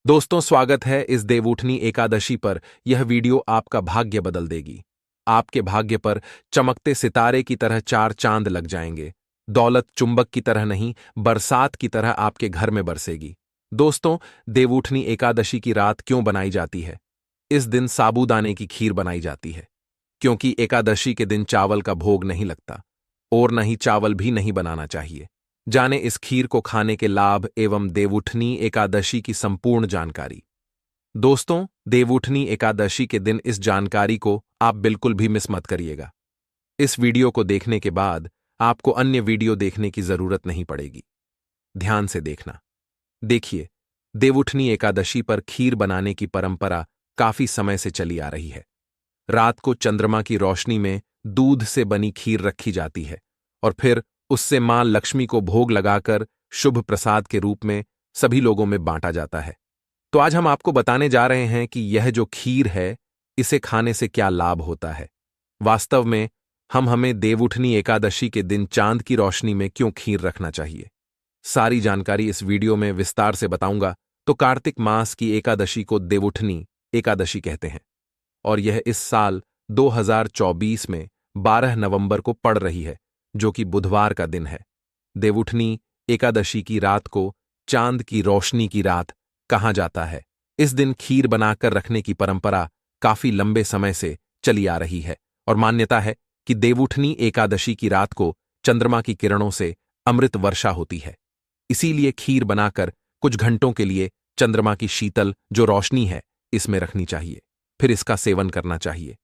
दोस्तों, स्वागत है इस देवउठनी एकादशी पर। यह वीडियो आपका भाग्य बदल देगी। आपके भाग्य पर चमकते सितारे की तरह चार चांद लग जाएंगे। दौलत चुंबक की तरह नहीं, बरसात की तरह आपके घर में बरसेगी। दोस्तों, देवउठनी एकादशी की रात क्यों बनाई जाती है? इस दिन साबूदाने की खीर बनाई जाती है, क्योंकि एकादशी के दिन चावल का भोग नहीं लगता और न ही चावल भी नहीं बनाना चाहिए। जाने इस खीर को खाने के लाभ एवं देवउठनी एकादशी की संपूर्ण जानकारी। दोस्तों, देवउठनी एकादशी के दिन इस जानकारी को आप बिल्कुल भी मिस मत करिएगा। इस वीडियो को देखने के बाद आपको अन्य वीडियो देखने की जरूरत नहीं पड़ेगी। ध्यान से देखना। देखिए, देवउठनी एकादशी पर खीर बनाने की परंपरा काफी समय से चली आ रही है। रात को चंद्रमा की रोशनी में दूध से बनी खीर रखी जाती है और फिर उससे मां लक्ष्मी को भोग लगाकर शुभ प्रसाद के रूप में सभी लोगों में बांटा जाता है। तो आज हम आपको बताने जा रहे हैं कि यह जो खीर है, इसे खाने से क्या लाभ होता है। वास्तव में हमें देवउठनी एकादशी के दिन चांद की रोशनी में क्यों खीर रखना चाहिए, सारी जानकारी इस वीडियो में विस्तार से बताऊंगा। तो कार्तिक मास की एकादशी को देवउठनी एकादशी कहते हैं और यह इस साल 2024 में 12 नवंबर को पड़ रही है, जो कि बुधवार का दिन है। देवउठनी एकादशी की रात को चांद की रोशनी की रात कहा जाता है। इस दिन खीर बनाकर रखने की परंपरा काफी लंबे समय से चली आ रही है और मान्यता है कि देवउठनी एकादशी की रात को चंद्रमा की किरणों से अमृत वर्षा होती है। इसीलिए खीर बनाकर कुछ घंटों के लिए चंद्रमा की शीतल जो रोशनी है इसमें रखनी चाहिए, फिर इसका सेवन करना चाहिए।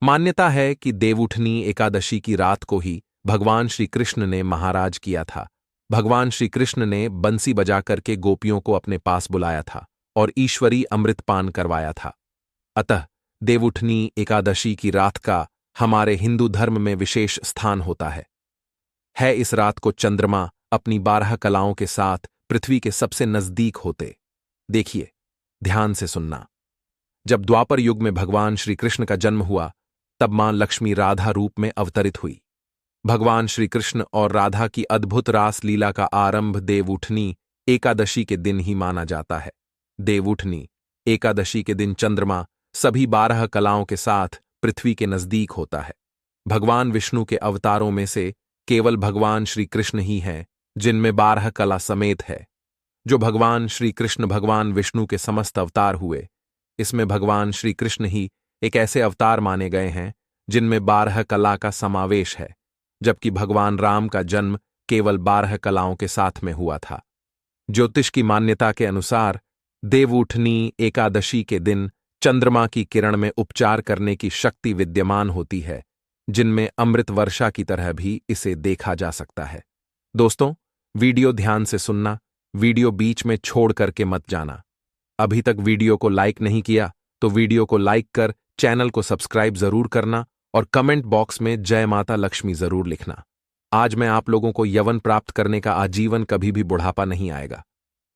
मान्यता है कि देवउठनी एकादशी की रात को ही भगवान श्री कृष्ण ने महाराज किया था। भगवान श्री कृष्ण ने बंसी बजा करके गोपियों को अपने पास बुलाया था और ईश्वरी अमृतपान करवाया था। अतः देवउठनी एकादशी की रात का हमारे हिंदू धर्म में विशेष स्थान होता है। इस रात को चंद्रमा अपनी 12 कलाओं के साथ पृथ्वी के सबसे नजदीक होते। देखिए, ध्यान से सुनना। जब द्वापर युग में भगवान श्री कृष्ण का जन्म हुआ, तब मां लक्ष्मी राधा रूप में अवतरित हुई। भगवान श्री कृष्ण और राधा की अद्भुत रास लीला का आरंभ देवउठनी एकादशी के दिन ही माना जाता है। देवउठनी एकादशी के दिन चंद्रमा सभी 12 कलाओं के साथ पृथ्वी के नजदीक होता है। भगवान विष्णु के अवतारों में से केवल भगवान श्री कृष्ण ही हैं जिनमें 12 कला समेत है। जो भगवान श्री कृष्ण भगवान विष्णु के समस्त अवतार हुए, इसमें भगवान श्री कृष्ण ही एक ऐसे अवतार माने गए हैं जिनमें 12 कला का समावेश है, जबकि भगवान राम का जन्म केवल 12 कलाओं के साथ में हुआ था। ज्योतिष की मान्यता के अनुसार देवउठनी एकादशी के दिन चंद्रमा की किरण में उपचार करने की शक्ति विद्यमान होती है, जिनमें अमृत वर्षा की तरह भी इसे देखा जा सकता है। दोस्तों, वीडियो ध्यान से सुनना, वीडियो बीच में छोड़ करके मत जाना। अभी तक वीडियो को लाइक नहीं किया तो वीडियो को लाइक कर चैनल को सब्सक्राइब जरूर करना और कमेंट बॉक्स में जय माता लक्ष्मी जरूर लिखना। आज मैं आप लोगों को यवन प्राप्त करने का आजीवन कभी भी बुढ़ापा नहीं आएगा,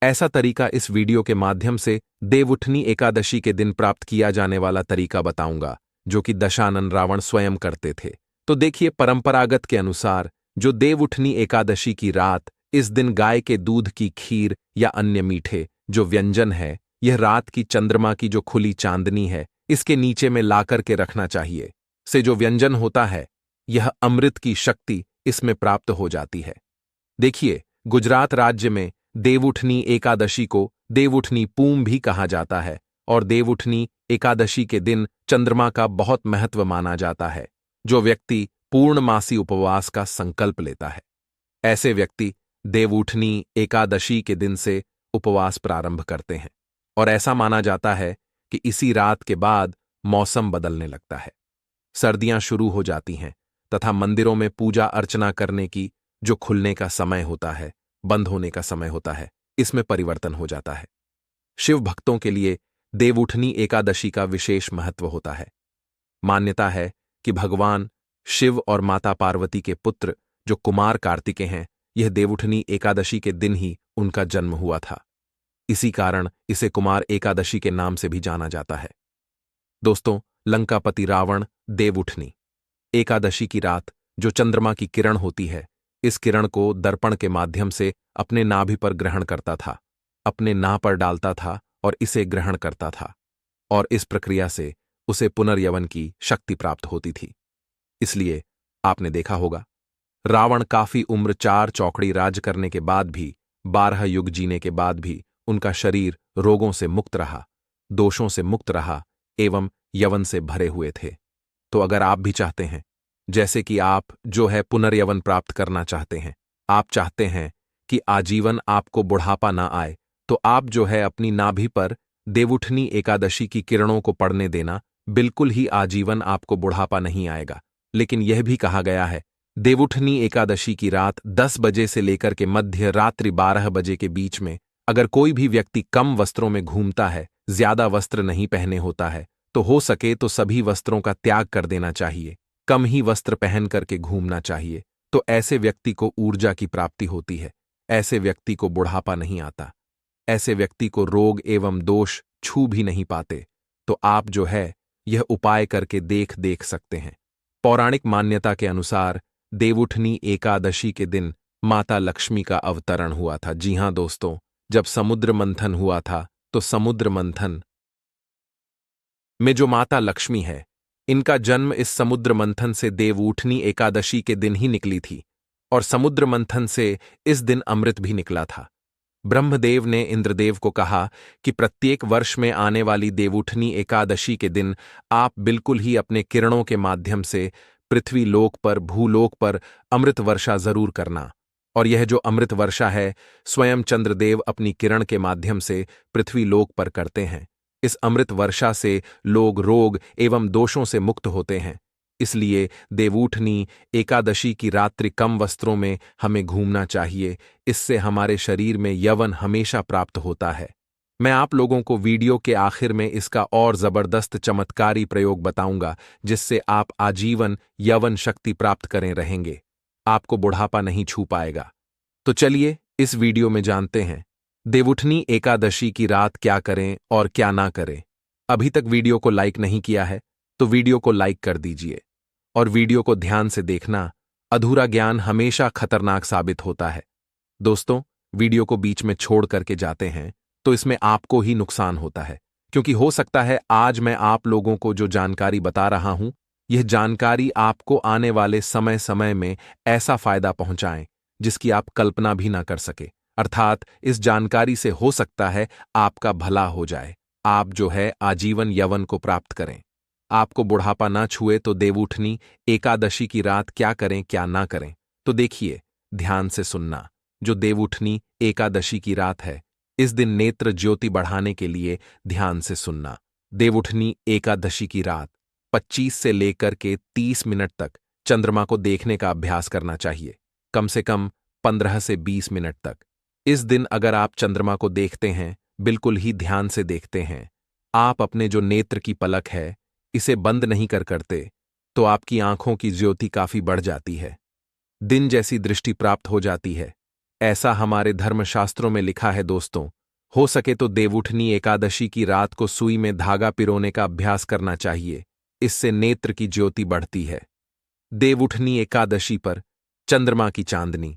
ऐसा तरीका इस वीडियो के माध्यम से देवउठनी एकादशी के दिन प्राप्त किया जाने वाला तरीका बताऊंगा, जो कि दशानन रावण स्वयं करते थे। तो देखिए, परंपरागत के अनुसार जो देवउठनी एकादशी की रात, इस दिन गाय के दूध की खीर या अन्य मीठे जो व्यंजन है, यह रात की चंद्रमा की जो खुली चांदनी है इसके नीचे में लाकर के रखना चाहिए। से जो व्यंजन होता है, यह अमृत की शक्ति इसमें प्राप्त हो जाती है। देखिए, गुजरात राज्य में देवउठनी एकादशी को देवउठनी पूम भी कहा जाता है और देवउठनी एकादशी के दिन चंद्रमा का बहुत महत्व माना जाता है। जो व्यक्ति पूर्णमासी उपवास का संकल्प लेता है, ऐसे व्यक्ति देवउठनी एकादशी के दिन से उपवास प्रारंभ करते हैं और ऐसा माना जाता है कि इसी रात के बाद मौसम बदलने लगता है, सर्दियां शुरू हो जाती हैं तथा मंदिरों में पूजा अर्चना करने की जो खुलने का समय होता है, बंद होने का समय होता है, इसमें परिवर्तन हो जाता है। शिव भक्तों के लिए देवउठनी एकादशी का विशेष महत्व होता है। मान्यता है कि भगवान शिव और माता पार्वती के पुत्र जो कुमार कार्तिकेय हैं, यह देवउठनी एकादशी के दिन ही उनका जन्म हुआ था। इसी कारण इसे कुमार एकादशी के नाम से भी जाना जाता है। दोस्तों, लंकापति रावण देवउठनी एकादशी की रात जो चंद्रमा की किरण होती है, इस किरण को दर्पण के माध्यम से अपने नाभि पर ग्रहण करता था, अपने नाभ पर डालता था और इसे ग्रहण करता था, और इस प्रक्रिया से उसे पुनर्यवन की शक्ति प्राप्त होती थी। इसलिए आपने देखा होगा, रावण काफी उम्र 4 चौकड़ी राज करने के बाद भी, 12 युग जीने के बाद भी उनका शरीर रोगों से मुक्त रहा, दोषों से मुक्त रहा एवं यवन से भरे हुए थे। तो अगर आप भी चाहते हैं, जैसे कि आप जो है पुनर्यवन प्राप्त करना चाहते हैं, आप चाहते हैं कि आजीवन आपको बुढ़ापा ना आए, तो आप जो है अपनी नाभि पर देवउठनी एकादशी की किरणों को पड़ने देना। बिल्कुल ही आजीवन आपको बुढ़ापा नहीं आएगा। लेकिन यह भी कहा गया है, देवउठनी एकादशी की रात 10 बजे से लेकर के मध्य रात्रि 12 बजे के बीच में अगर कोई भी व्यक्ति कम वस्त्रों में घूमता है, ज्यादा वस्त्र नहीं पहने होता है, तो हो सके तो सभी वस्त्रों का त्याग कर देना चाहिए, कम ही वस्त्र पहन करके घूमना चाहिए। तो ऐसे व्यक्ति को ऊर्जा की प्राप्ति होती है, ऐसे व्यक्ति को बुढ़ापा नहीं आता, ऐसे व्यक्ति को रोग एवं दोष छू भी नहीं पाते। तो आप जो है यह उपाय करके देख सकते हैं। पौराणिक मान्यता के अनुसार देवउठनी एकादशी के दिन माता लक्ष्मी का अवतरण हुआ था। जी हां दोस्तों, जब समुद्र मंथन हुआ था, तो समुद्र मंथन में जो माता लक्ष्मी है, इनका जन्म इस समुद्र मंथन से देवउठनी एकादशी के दिन ही निकली थी, और समुद्र मंथन से इस दिन अमृत भी निकला था। ब्रह्मदेव ने इंद्रदेव को कहा कि प्रत्येक वर्ष में आने वाली देवउठनी एकादशी के दिन आप बिल्कुल ही अपने किरणों के माध्यम से पृथ्वी लोक पर, भूलोक पर अमृत वर्षा जरूर करना। और यह जो अमृत वर्षा है, स्वयं चंद्रदेव अपनी किरण के माध्यम से पृथ्वी लोक पर करते हैं। इस अमृत वर्षा से लोग रोग एवं दोषों से मुक्त होते हैं। इसलिए देवउठनी एकादशी की रात्रि कम वस्त्रों में हमें घूमना चाहिए, इससे हमारे शरीर में यवन हमेशा प्राप्त होता है। मैं आप लोगों को वीडियो के आखिर में इसका और जबरदस्त चमत्कारी प्रयोग बताऊंगा, जिससे आप आजीवन यवन शक्ति प्राप्त करें रहेंगे, आपको बुढ़ापा नहीं छू पाएगा। तो चलिए इस वीडियो में जानते हैं देवउठनी एकादशी की रात क्या करें और क्या ना करें। अभी तक वीडियो को लाइक नहीं किया है तो वीडियो को लाइक कर दीजिए, और वीडियो को ध्यान से देखना, अधूरा ज्ञान हमेशा खतरनाक साबित होता है। दोस्तों, वीडियो को बीच में छोड़ करके जाते हैं तो इसमें आपको ही नुकसान होता है, क्योंकि हो सकता है आज मैं आप लोगों को जो जानकारी बता रहा हूं, यह जानकारी आपको आने वाले समय में ऐसा फायदा पहुंचाएं जिसकी आप कल्पना भी ना कर सके। अर्थात इस जानकारी से हो सकता है आपका भला हो जाए, आप जो है आजीवन यवन को प्राप्त करें, आपको बुढ़ापा ना छुए। तो देवउठनी एकादशी की रात क्या करें क्या ना करें, तो देखिए, ध्यान से सुनना। जो देवउठनी एकादशी की रात है, इस दिन नेत्र ज्योति बढ़ाने के लिए ध्यान से सुनना। देवउठनी एकादशी की रात 25 से लेकर के 30 मिनट तक चंद्रमा को देखने का अभ्यास करना चाहिए, कम से कम 15 से 20 मिनट तक। इस दिन अगर आप चंद्रमा को देखते हैं, बिल्कुल ही ध्यान से देखते हैं, आप अपने जो नेत्र की पलक है इसे बंद नहीं करते, तो आपकी आंखों की ज्योति काफी बढ़ जाती है, दिन जैसी दृष्टि प्राप्त हो जाती है। ऐसा हमारे धर्मशास्त्रों में लिखा है। दोस्तों, हो सके तो देवउठनी एकादशी की रात को सुई में धागा पिरोने का अभ्यास करना चाहिए, इससे नेत्र की ज्योति बढ़ती है। देवउठनी एकादशी पर चंद्रमा की चांदनी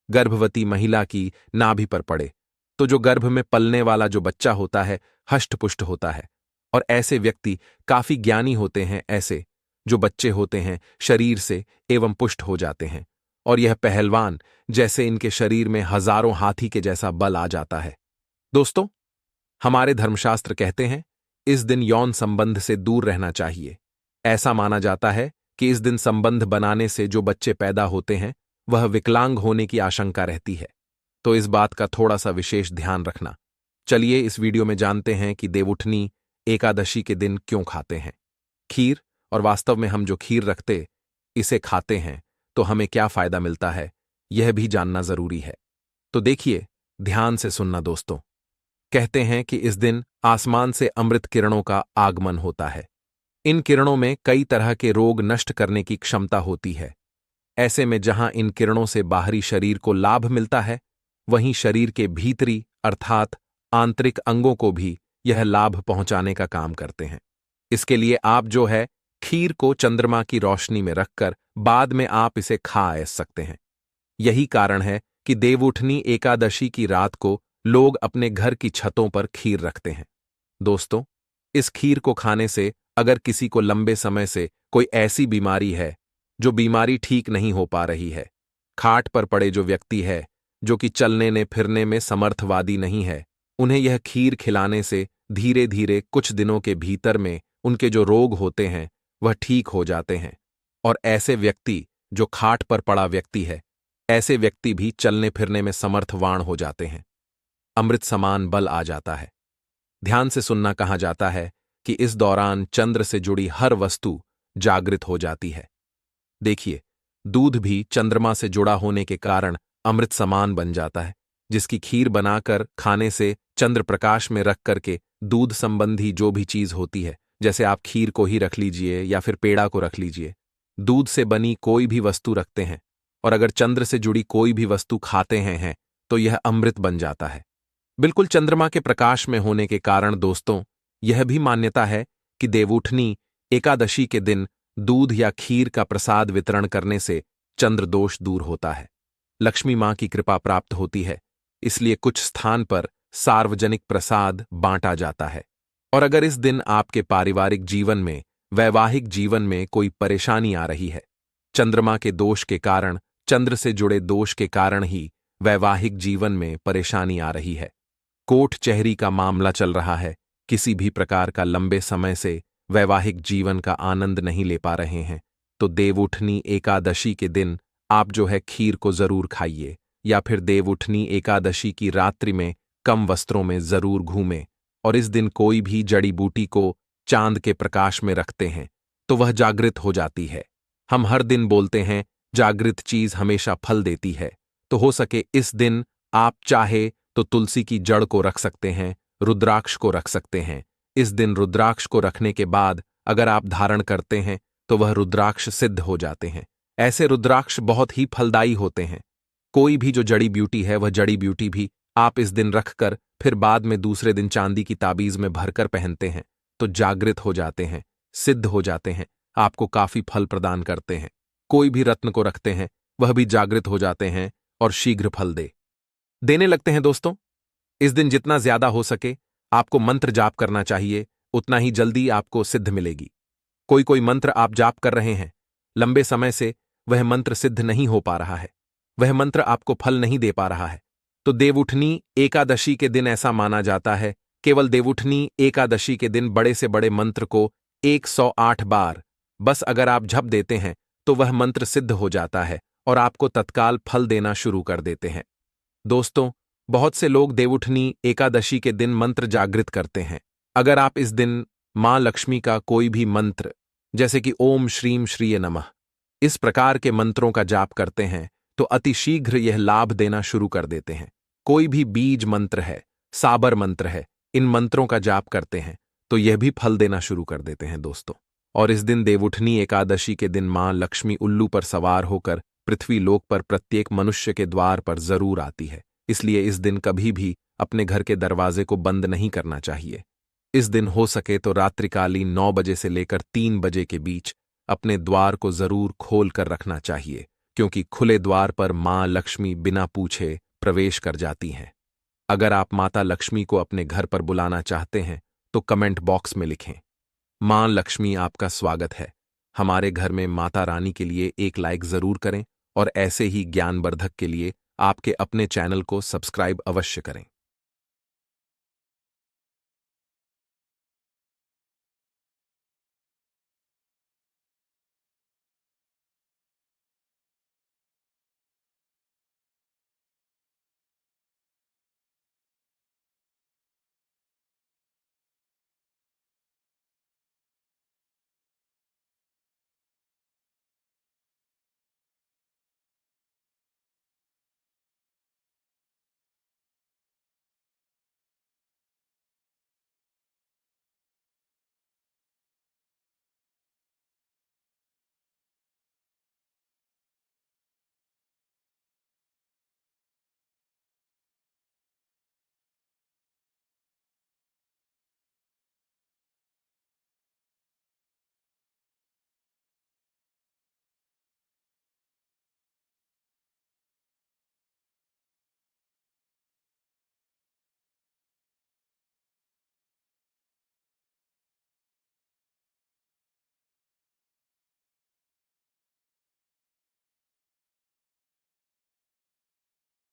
गर्भवती महिला की नाभि पर पड़े तो जो गर्भ में पलने वाला जो बच्चा होता है हष्टपुष्ट होता है, और ऐसे व्यक्ति काफी ज्ञानी होते हैं। ऐसे जो बच्चे होते हैं शरीर से एवं पुष्ट हो जाते हैं, और यह पहलवान जैसे इनके शरीर में हजारों हाथी के जैसा बल आ जाता है। दोस्तों, हमारे धर्मशास्त्र कहते हैं इस दिन यौन संबंध से दूर रहना चाहिए। ऐसा माना जाता है कि इस दिन संबंध बनाने से जो बच्चे पैदा होते हैं वह विकलांग होने की आशंका रहती है, तो इस बात का थोड़ा सा विशेष ध्यान रखना। चलिए इस वीडियो में जानते हैं कि देवउठनी एकादशी के दिन क्यों खाते हैं खीर, और वास्तव में हम जो खीर रखते इसे खाते हैं तो हमें क्या फायदा मिलता है, यह भी जानना जरूरी है। तो देखिए, ध्यान से सुनना दोस्तों। कहते हैं कि इस दिन आसमान से अमृत किरणों का आगमन होता है। इन किरणों में कई तरह के रोग नष्ट करने की क्षमता होती है। ऐसे में जहां इन किरणों से बाहरी शरीर को लाभ मिलता है, वहीं शरीर के भीतरी अर्थात आंतरिक अंगों को भी यह लाभ पहुंचाने का काम करते हैं। इसके लिए आप जो है खीर को चंद्रमा की रोशनी में रखकर बाद में आप इसे खा सकते हैं। यही कारण है कि देवउठनी एकादशी की रात को लोग अपने घर की छतों पर खीर रखते हैं। दोस्तों, इस खीर को खाने से अगर किसी को लंबे समय से कोई ऐसी बीमारी है जो बीमारी ठीक नहीं हो पा रही है, खाट पर पड़े जो व्यक्ति है जो कि चलने ने फिरने में समर्थवादी नहीं है, उन्हें यह खीर खिलाने से धीरे धीरे कुछ दिनों के भीतर में उनके जो रोग होते हैं वह ठीक हो जाते हैं। और ऐसे व्यक्ति जो खाट पर पड़ा व्यक्ति है, ऐसे व्यक्ति भी चलने फिरने में समर्थवान हो जाते हैं। अमृत समान बल आ जाता है। ध्यान से सुनना, कहा जाता है कि इस दौरान चंद्र से जुड़ी हर वस्तु जागृत हो जाती है। देखिए, दूध भी चंद्रमा से जुड़ा होने के कारण अमृत समान बन जाता है, जिसकी खीर बनाकर खाने से चंद्र प्रकाश में रख करके दूध संबंधी जो भी चीज होती है, जैसे आप खीर को ही रख लीजिए या फिर पेड़ा को रख लीजिए, दूध से बनी कोई भी वस्तु रखते हैं और अगर चंद्र से जुड़ी कोई भी वस्तु खाते हैं तो यह अमृत बन जाता है। बिल्कुल चंद्रमा के प्रकाश में होने के कारण दोस्तों, यह भी मान्यता है कि देवउठनी एकादशी के दिन दूध या खीर का प्रसाद वितरण करने से चंद्र दोष दूर होता है, लक्ष्मी मां की कृपा प्राप्त होती है। इसलिए कुछ स्थान पर सार्वजनिक प्रसाद बांटा जाता है। और अगर इस दिन आपके पारिवारिक जीवन में, वैवाहिक जीवन में कोई परेशानी आ रही है, चंद्रमा के दोष के कारण, चंद्र से जुड़े दोष के कारण ही वैवाहिक जीवन में परेशानी आ रही है, कोर्ट चहरी का मामला चल रहा है, किसी भी प्रकार का लंबे समय से वैवाहिक जीवन का आनंद नहीं ले पा रहे हैं, तो देवउठनी एकादशी के दिन आप जो है खीर को जरूर खाइए, या फिर देवउठनी एकादशी की रात्रि में कम वस्त्रों में जरूर घूमें। और इस दिन कोई भी जड़ी बूटी को चांद के प्रकाश में रखते हैं तो वह जागृत हो जाती है। हम हर दिन बोलते हैं जागृत चीज हमेशा फल देती है, तो हो सके इस दिन आप चाहे तो तुलसी की जड़ को रख सकते हैं, रुद्राक्ष को रख सकते हैं। इस दिन रुद्राक्ष को रखने के बाद अगर आप धारण करते हैं तो वह रुद्राक्ष सिद्ध हो जाते हैं। ऐसे रुद्राक्ष बहुत ही फलदायी होते हैं। कोई भी जो जड़ी ब्यूटी है वह जड़ी ब्यूटी भी आप इस दिन रखकर फिर बाद में दूसरे दिन चांदी की ताबीज में भरकर पहनते हैं तो जागृत हो जाते हैं, सिद्ध हो जाते हैं, आपको काफी फल प्रदान करते हैं। कोई भी रत्न को रखते हैं वह भी जागृत हो जाते हैं और शीघ्र फल देने लगते हैं। दोस्तों, इस दिन जितना ज्यादा हो सके आपको मंत्र जाप करना चाहिए, उतना ही जल्दी आपको सिद्ध मिलेगी। कोई कोई मंत्र आप जाप कर रहे हैं, लंबे समय से वह मंत्र सिद्ध नहीं हो पा रहा है, वह मंत्र आपको फल नहीं दे पा रहा है, तो देवउठनी एकादशी के दिन ऐसा माना जाता है, केवल देवउठनी एकादशी के दिन बड़े से बड़े मंत्र को 108 बार बस अगर आप जप देते हैं तो वह मंत्र सिद्ध हो जाता है और आपको तत्काल फल देना शुरू कर देते हैं। दोस्तों, बहुत से लोग देवउठनी एकादशी के दिन मंत्र जागृत करते हैं। अगर आप इस दिन मां लक्ष्मी का कोई भी मंत्र, जैसे कि ओम श्रीम श्रीय नमः, इस प्रकार के मंत्रों का जाप करते हैं तो अतिशीघ्र यह लाभ देना शुरू कर देते हैं। कोई भी बीज मंत्र है, साबर मंत्र है, इन मंत्रों का जाप करते हैं तो यह भी फल देना शुरू कर देते हैं दोस्तों। और इस दिन देवउठनी एकादशी के दिन मां लक्ष्मी उल्लू पर सवार होकर पृथ्वी लोक पर प्रत्येक मनुष्य के द्वार पर जरूर आती है। इसलिए इस दिन कभी भी अपने घर के दरवाजे को बंद नहीं करना चाहिए। इस दिन हो सके तो रात्रिकालीन 9 बजे से लेकर 3 बजे के बीच अपने द्वार को जरूर खोल कर रखना चाहिए, क्योंकि खुले द्वार पर मां लक्ष्मी बिना पूछे प्रवेश कर जाती हैं। अगर आप माता लक्ष्मी को अपने घर पर बुलाना चाहते हैं तो कमेंट बॉक्स में लिखें, मां लक्ष्मी आपका स्वागत है। हमारे घर में माता रानी के लिए एक लाइक जरूर करें और ऐसे ही ज्ञानवर्धक के लिए आपके अपने चैनल को सब्सक्राइब अवश्य करें।